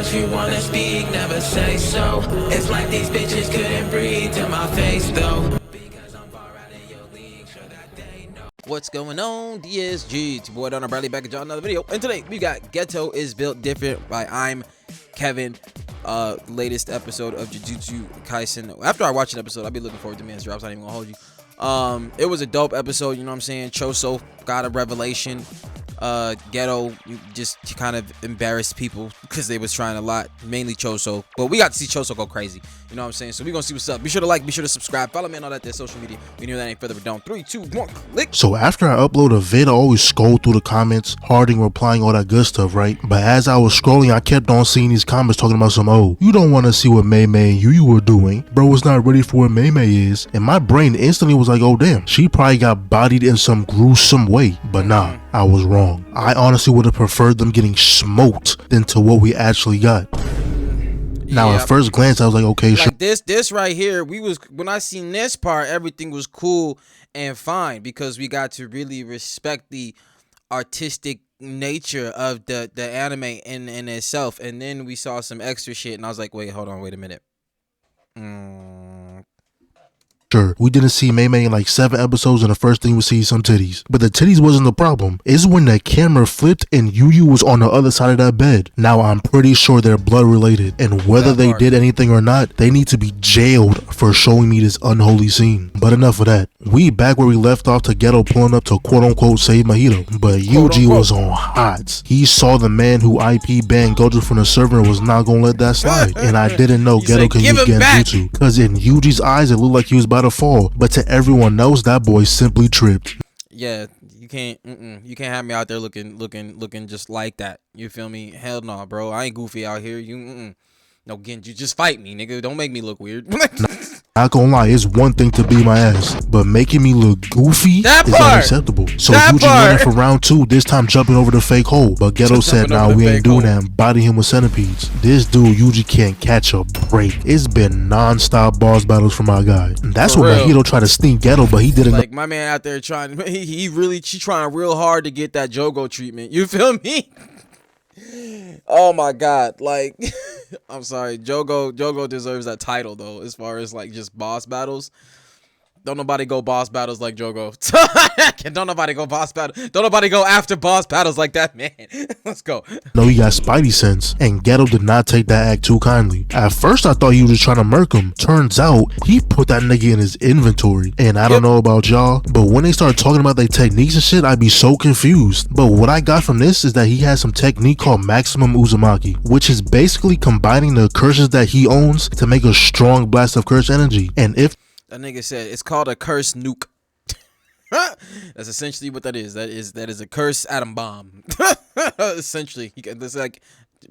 what you wanna speak, never say so. It's like these bitches couldn't breathe to my face though. Because I'm far out of your league, sure that they know. What's going on, DSG? It's your boy Darrnell Bradley back at y'all another video. And today we got Geto is Built Different by ImKevinn. Latest episode of Jujutsu Kaisen. After I watch an episode, I'll be looking forward to man's drops. I ain't even gonna hold you. It was a dope episode, you know what I'm saying? Choso got a revelation. Geto just kind of embarrassed people because they was trying a lot, mainly Choso, but we got to see Choso go crazy, you know what I'm saying? So we gonna see what's up. Be sure to like, be sure to subscribe, follow me on all that there social media. We knew that ain't further ado. 3, 2, 1, click. So after I upload a vid, I always scroll through the comments, Harding replying, all that good stuff, right? But as I was scrolling, I kept on seeing these comments talking about some, oh, you don't want to see what Mei Mei and Yu were doing. Bro was not ready for what Mei Mei is. And my brain instantly was like, oh damn, she probably got bodied in some gruesome way. But nah, I was wrong. I honestly would have preferred them getting smoked than to what we actually got. Now, at first glance, I was like, okay, like this right here, when I seen this part, everything was cool and fine because we got to really respect the artistic nature of the anime in itself. And then we saw some extra shit, and I was like, wait, hold on, wait a minute. Sure, we didn't see Mei Mei in like 7 episodes, and the first thing we see is some titties. But the titties wasn't the problem. It's when the camera flipped and Yu was on the other side of that bed. Now I'm pretty sure they're blood related, and whether they did anything or not, they need to be jailed for showing me this unholy scene. But enough of that. We back where we left off to Geto pulling up to quote unquote save Mahito. But Yuji was on hot. He saw the man who IP banned Gojo from the server and was not gonna let that slide. And I didn't know Geto could use Genjutsu, cause in Yuji's eyes it looked like he was about to fall, but to everyone else that boy simply tripped. Yeah, you can't have me out there looking just like that. You feel me? Hell no, bro. I ain't goofy out here. No, Genji, just fight me, nigga. Don't make me look weird. Not gonna lie, it's one thing to be my ass, but making me look goofy is unacceptable. So Yuji running for round 2, this time jumping over the fake hole. But Geto said, nah, we ain't doing that, and body him with centipedes. This dude Yuji can't catch a break. It's been non-stop boss battles for my guy. And that's what Mahito tried to sneak Geto, but he didn't. Like my man out there trying, she trying real hard to get that Jogo treatment. You feel me? Oh my god, like I'm sorry, Jogo deserves that title though, as far as like just boss battles. Don't nobody go boss battles like Jogo. Don't nobody go boss battle. Don't nobody go after boss battles like that, man. Let's go. No, he got Spidey sense, and Geto did not take that act too kindly. At first, I thought he was just trying to murk him. Turns out, he put that nigga in his inventory. And I don't know about y'all, but when they started talking about their techniques and shit, I'd be so confused. But what I got from this is that he has some technique called Maximum Uzumaki, which is basically combining the curses that he owns to make a strong blast of curse energy. And if that nigga said it's called a curse nuke. That's essentially what that is. That is a curse atom bomb. Essentially, it's like,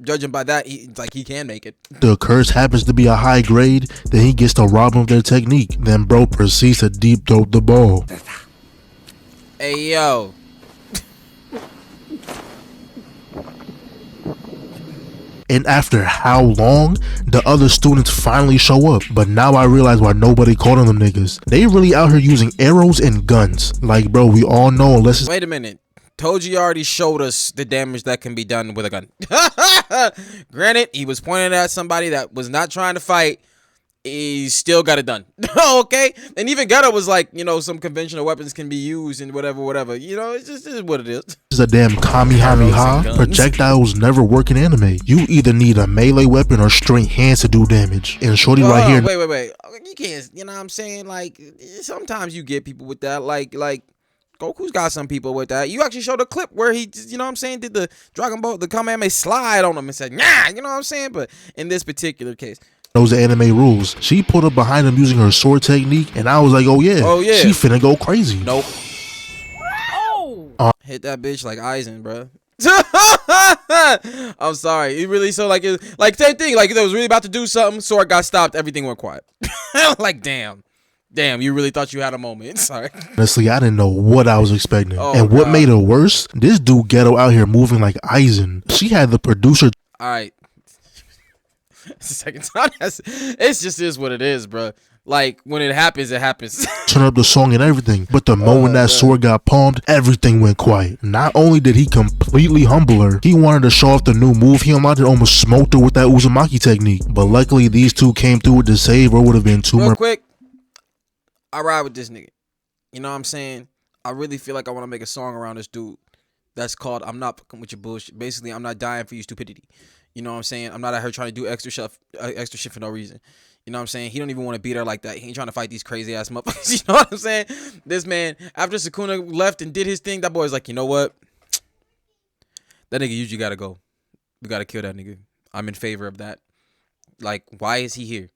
judging by that, he can make it. The curse happens to be a high grade, then he gets to rob him of their technique. Then bro proceeds to deep throat the ball. Hey yo. And after how long, the other students finally show up. But now I realize why nobody called on them niggas. They really out here using arrows and guns. Like, bro, we all know unless it's— Wait a minute. Toji already showed us the damage that can be done with a gun. Granted, he was pointing at somebody that was not trying to fight. He still got it done. Okay? And even Geto was like, you know, some conventional weapons can be used and whatever. You know, it's just what it is. It's a damn Kamehameha. Projectiles never work in anime. You either need a melee weapon or straight hands to do damage. And shorty right here— Wait. You can't, you know what I'm saying? Like, sometimes you get people with that. Like, Goku's got some people with that. You actually showed a clip where he, you know what I'm saying, did the Dragon Ball, the Kamehameha slide on him and said, nah, you know what I'm saying? But in this particular case, knows the anime rules. She put up behind him using her sword technique, and I was like, oh yeah, she finna go crazy. Nope. Hit that bitch like Eisen, bro. I'm sorry. He really like same thing. Like, it was really about to do something. Sword got stopped. Everything went quiet. Like, damn, you really thought you had a moment. Sorry. Honestly, I didn't know what I was expecting. And what made it worse, this dude Geto out here moving like Eisen. She had the producer. All right. It's the second time. It's just is what it is, bro. Like when it happens, it happens. Turn up the song and everything. But the moment that sword got palmed, everything went quiet. Not only did he completely humble her, he wanted to show off the new move he unlocked and almost smoked her with that Uzumaki technique. But luckily these two came through with the save, or would have been too Real much. quick, I ride with this nigga. You know what I'm saying? I really feel like I want to make a song around this dude that's called "I'm Not Fucking With Your Bullshit." Basically, I'm not dying for your stupidity. You know what I'm saying? I'm not out here trying to do extra shit for no reason. You know what I'm saying? He don't even want to beat her like that. He ain't trying to fight these crazy ass motherfuckers. You know what I'm saying? This man, after Sukuna left and did his thing, that boy's like, you know what? That nigga usually gotta go. We gotta kill that nigga. I'm in favor of that. Like, why is he here?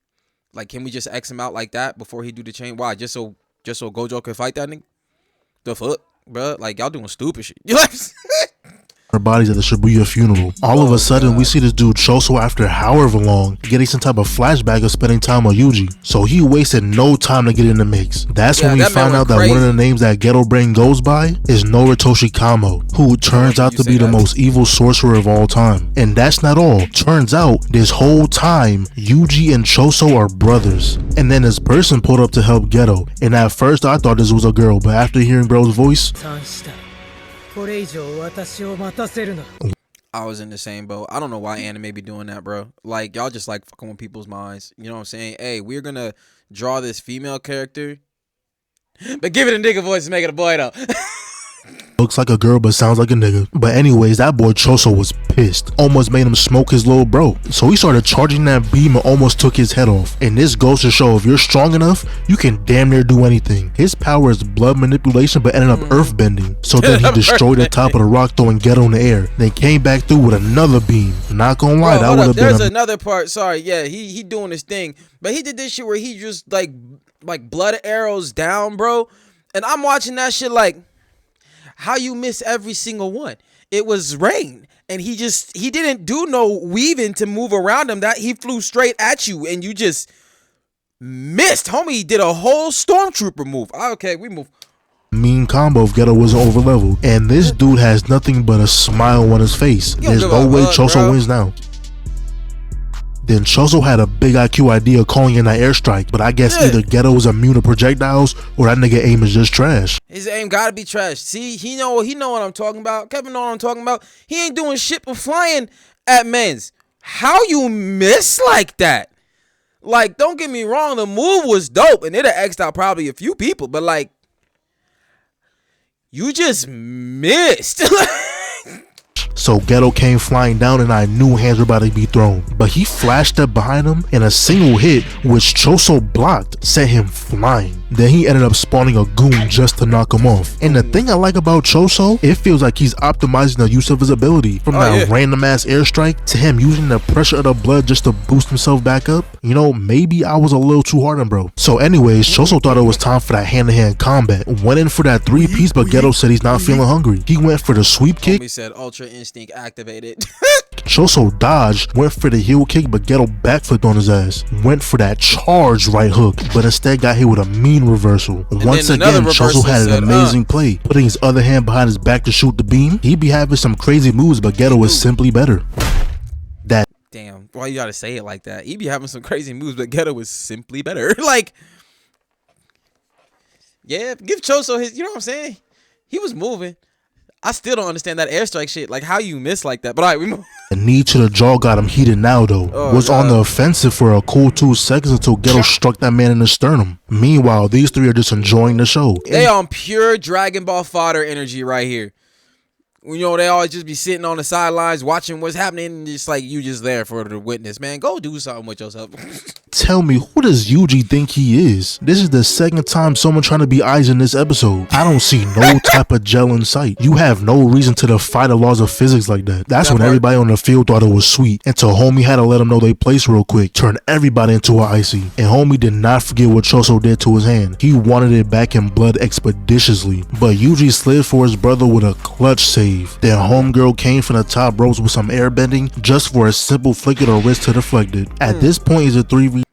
Like, can we just X him out like that before he do the chain? Why? Just so Gojo can fight that nigga? The fuck, bro? Like, y'all doing stupid shit. You know what I'm saying? Our bodies at the Shibuya funeral. All of a sudden, we see this dude Choso after however long getting some type of flashback of spending time with Yuji. So he wasted no time to get in the mix. That's when we found out that one of the names that Geto Brain goes by is Noritoshi Kamo, who turns out to be the most evil sorcerer of all time. And that's not all. Turns out this whole time Yuji and Choso are brothers. And then this person pulled up to help Geto. And at first I thought this was a girl, but after hearing bro's voice, I was in the same boat. I don't know why anime be doing that, bro. Like, y'all just like fucking with people's minds. You know what I'm saying? Hey, we're gonna draw this female character, but give it a nigga voice and make it a boy though. looks like a girl but sounds like a nigga. But anyways, that boy Choso was pissed. Almost made him smoke his little bro. So he started charging that beam and almost took his head off. And this goes to show if you're strong enough, you can damn near do anything. His power is blood manipulation but ended up earth bending. So then he destroyed the top of the rock, throwing Geto in the air. Then came back through with another beam. Not gonna lie, that would have been There's another part. Sorry, yeah, he doing his thing. But he did this shit where he just like blood arrows down, bro. And I'm watching that shit like, how you miss every single one? It was rain, and he didn't do no weaving to move around him. That he flew straight at you, and you just missed. Homie did a whole stormtrooper move. Okay, we move. Mean combo if Geto wasn't over leveled, and this dude has nothing but a smile on his face. There's no way Choso wins now. Then Choso had a big IQ idea calling in that airstrike, but I guess either Geto is immune to projectiles or that nigga aim is just trash. His aim gotta be trash. See, he know what I'm talking about. Kevin know what I'm talking about. He ain't doing shit but flying at men's. How you miss like that? Like, don't get me wrong, the move was dope and it'd have X'd out probably a few people, but like, you just missed. So Geto came flying down and I knew hands were about to be thrown. But he flashed up behind him and a single hit, which Choso blocked, sent him flying. Then he ended up spawning a goon just to knock him off. And the thing I like about Choso, it feels like he's optimizing the use of his ability. From that random ass airstrike to him using the pressure of the blood just to boost himself back up. You know, maybe I was a little too hard on bro. So anyways, Choso thought it was time for that hand-to-hand combat. Went in for that 3-piece, but Geto said he's not feeling hungry. He went for the sweep kick. He said Ultra Instinct activated. Choso dodged, went for the heel kick, but Geto backflipped on his ass. Went for that charge right hook, but instead got hit with a mean reversal. Once again, Choso had an amazing play, putting his other hand behind his back to shoot the beam. He be having some crazy moves, but Geto is simply better. Damn, why you gotta say it like that? He be having some crazy moves, but Geto is simply better. Like, yeah, give Choso his, you know what I'm saying? He was moving. I still don't understand that airstrike shit. Like, how you miss like that? But all right, we move. The knee to the jaw got him heated now, though. Was on the offensive for a cool 2 seconds until Geto struck that man in the sternum. Meanwhile, these three are just enjoying the show. They on pure Dragon Ball fodder energy right here. You know, they always just be sitting on the sidelines watching what's happening, and just like you just there for the witness. Man, go do something with yourself. Tell me, who does Yuji think he is? This is the second time someone trying to be eyes in this episode. I don't see no type of gel in sight. You have no reason to defy the laws of physics like that. That's when everybody on the field thought it was sweet, until homie had to let them know they place real quick, turn everybody into an icy. And homie did not forget what Choso did to his hand. He wanted it back in blood expeditiously, but Yuji slid for his brother with a clutch save. Then homegirl came from the top ropes with some air bending just for a simple flick of the wrist to deflect it. At this point, is a 3v.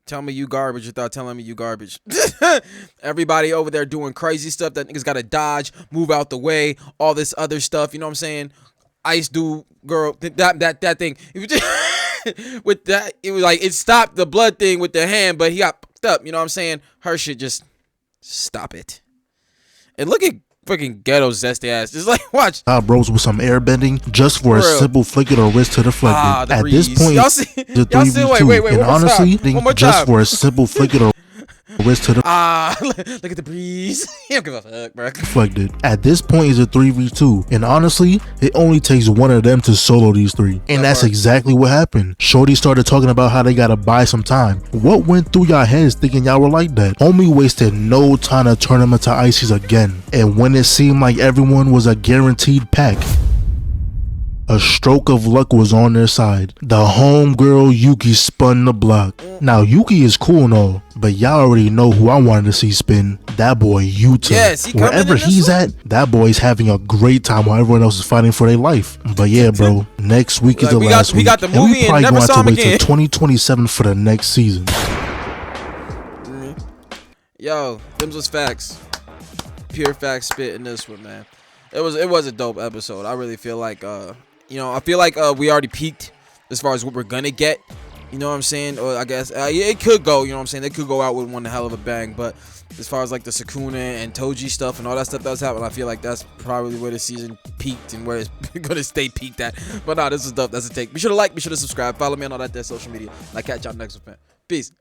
Tell me you garbage without telling me you garbage. Everybody over there doing crazy stuff that niggas gotta dodge, move out the way, all this other stuff. You know what I'm saying? Ice dude, girl, that thing. with that, it was like it stopped the blood thing with the hand, but he got fucked up. You know what I'm saying? Her shit just stop it. And look at freaking Geto zesty ass. Just like watch. Bros with some airbending just for a simple flick of the wrist to deflect it. At this point, y'all see, the 3v2. Wait, and honestly, just for a simple flick of the wrist to the look at the breeze. He don't give a fuck, bro. Deflected. At this point is a 3v2, and honestly, it only takes one of them to solo these three, and that's exactly what happened. Shorty started talking about how they gotta buy some time. What went through y'all heads thinking y'all were like that? Homie wasted no time to turn them into ices again, and when it seemed like everyone was a guaranteed pack, a stroke of luck was on their side. The homegirl Yuki spun the block. Now Yuki is cool and all, but y'all already know who I wanted to see spin. That boy Yuta. Yes, wherever he's at, that boy's having a great time while everyone else is fighting for their life. But yeah, bro, next week is the last week. We got the movie and we probably never going to saw him wait till again. 2027 for the next season. Yo, them was facts. Pure facts spit in this one, man. It was a dope episode. I really feel like I feel like we already peaked as far as what we're gonna get. You know what I'm saying? Or I guess it could go. You know what I'm saying? They could go out with one hell of a bang. But as far as like the Sukuna and Toji stuff and all that stuff that was happening, I feel like that's probably where the season peaked and where it's gonna stay peaked at. But nah, this is dope. That's a take. Be sure to like. Be sure to subscribe. Follow me on all that social media. And I'll catch y'all next one. Peace.